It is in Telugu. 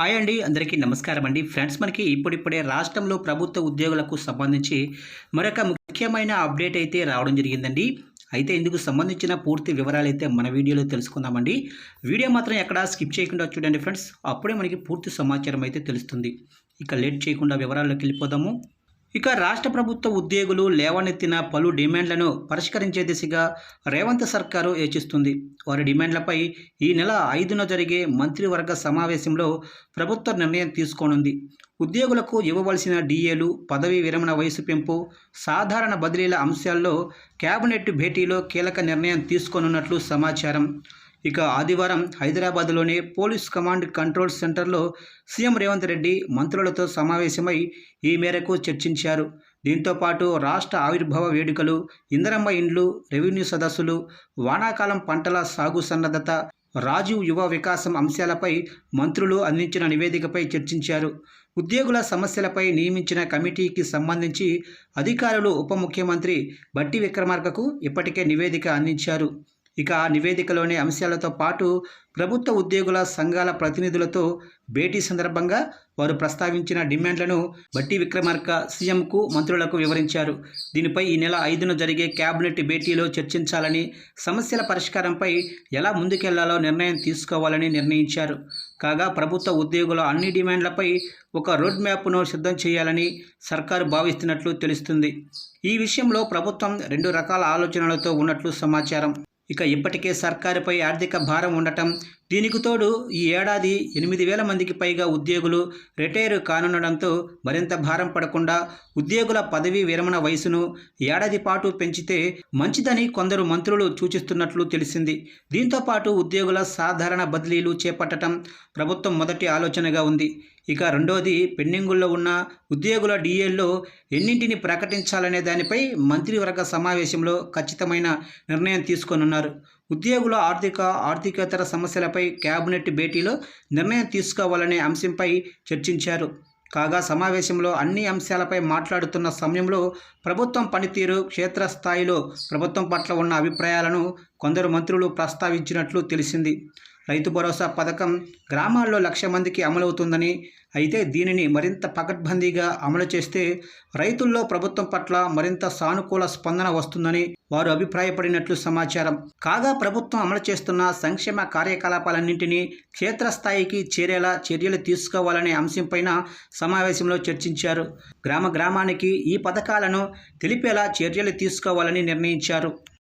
హాయ్ అండి, అందరికీ నమస్కారం అండి. ఫ్రెండ్స్, మనకి ఇప్పుడిప్పుడే రాష్ట్రంలో ప్రభుత్వ ఉద్యోగులకు సంబంధించి మరొక ముఖ్యమైన అప్డేట్ అయితే రావడం జరిగిందండి. అయితే ఇందుకు సంబంధించిన పూర్తి వివరాలైతే మన వీడియోలో తెలుసుకుందామండి. వీడియో మాత్రం ఎక్కడా స్కిప్ చేయకుండా చూడండి ఫ్రెండ్స్. అప్పుడే మనకి పూర్తి సమాచారం అయితే తెలుస్తుంది. ఇక లేట్ చేయకుండా వివరాల్లోకి వెళ్ళిపోదాము. ఇక రాష్ట్ర ప్రభుత్వ ఉద్యోగులు లేవనెత్తిన పలు డిమాండ్లను పరిష్కరించే దిశగా రేవంత్ సర్కారు యోచిస్తుంది. వారి డిమాండ్లపై ఈ నెల 5న జరిగే మంత్రివర్గ సమావేశంలో ప్రభుత్వ నిర్ణయం తీసుకోనుంది. ఉద్యోగులకు ఇవ్వవలసిన డిఏలు, పదవీ విరమణ వయసు పెంపు, సాధారణ బదిలీల అంశాల్లో కేబినెట్ భేటీలో కీలక నిర్ణయం తీసుకోనున్నట్లు సమాచారం. ఇక ఆదివారం హైదరాబాద్లోని పోలీస్ కమాండ్ కంట్రోల్ సెంటర్లో సీఎం రేవంత్ రెడ్డి మంత్రులతో సమావేశమై ఈ మేరకు చర్చించారు. దీంతో పాటు రాష్ట్ర ఆవిర్భావ వేడుకలు, ఇందిరమ్మ ఇండ్లు, రెవెన్యూ సదస్సులు, వానాకాలం పంటల సాగు సన్నద్ధత, రాజీవ్ యువ వికాసం అంశాలపై మంత్రులు అందించిన నివేదికపై చర్చించారు. ఉద్యోగుల సమస్యలపై నియమించిన కమిటీకి సంబంధించి అధికారులు ఉప ముఖ్యమంత్రి బట్టి విక్రమార్కకు ఇప్పటికే నివేదిక అందించారు. ఇక ఆ నివేదికలోని అంశాలతో పాటు ప్రభుత్వ ఉద్యోగుల సంఘాల ప్రతినిధులతో భేటీ సందర్భంగా వారు ప్రస్తావించిన డిమాండ్లను బట్టి విక్రమార్క సీఎంకు, మంత్రులకు వివరించారు. దీనిపై ఈ నెల 5న జరిగే కేబినెట్ భేటీలో చర్చించాలని, సమస్యల పరిష్కారంపై ఎలా ముందుకెళ్లాలో నిర్ణయం తీసుకోవాలని నిర్ణయించారు. కాగా ప్రభుత్వ ఉద్యోగుల అన్ని డిమాండ్లపై ఒక రోడ్ మ్యాప్ను సిద్ధం చేయాలని సర్కారు భావిస్తున్నట్లు తెలుస్తుంది. ఈ విషయంలో ప్రభుత్వం 2 రకాల ఆలోచనలతో ఉన్నట్లు సమాచారం. ఇక ఇప్పటికే సర్కారుపై ఆర్థిక భారం ఉండటం, దీనికి తోడు ఈ ఏడాది 8,000 మందికి పైగా ఉద్యోగులు రిటైర్ కానుండడంతో మరింత భారం పడకుండా ఉద్యోగుల పదవీ విరమణ వయసును ఏడాది పాటు పెంచితే మంచిదని కొందరు మంత్రులు సూచిస్తున్నట్లు తెలిసింది. దీంతో పాటు ఉద్యోగుల సాధారణ బదిలీలు చేపట్టడం ప్రభుత్వం మొదటి ఆలోచనగా ఉంది. ఇక రెండోది, పెండింగుల్లో ఉన్న ఉద్యోగుల డిఏల్లో ఎన్నింటిని ప్రకటించాలనే దానిపై మంత్రివర్గ సమావేశంలో ఖచ్చితమైన నిర్ణయం తీసుకోనున్నారు. ఉద్యోగుల ఆర్థికేతర సమస్యలపై కేబినెట్ భేటీలో నిర్ణయం తీసుకోవాలనే అంశంపై చర్చించారు. కాగా సమావేశంలో అన్ని అంశాలపై మాట్లాడుతున్న సమయంలో ప్రభుత్వం పనితీరు, క్షేత్రస్థాయిలో ప్రభుత్వం పట్ల ఉన్న అభిప్రాయాలను కొందరు మంత్రులు ప్రస్తావించినట్లు తెలిసింది. రైతు భరోసా పథకం గ్రామాల్లో 1,00,000 మందికి అమలవుతుందని, అయితే దీనిని మరింత పకడ్బందీగా అమలు చేస్తే రైతుల్లో ప్రభుత్వం పట్ల మరింత సానుకూల స్పందన వస్తుందని వారు అభిప్రాయపడినట్లు సమాచారం. కాగా ప్రభుత్వం అమలు చేస్తున్న సంక్షేమ కార్యకలాపాలన్నింటినీ క్షేత్రస్థాయికి చేరేలా చర్యలు తీసుకోవాలనే అంశంపైన సమావేశంలో చర్చించారు. గ్రామానికి ఈ పథకాలను తెలిపేలా చర్యలు తీసుకోవాలని నిర్ణయించారు.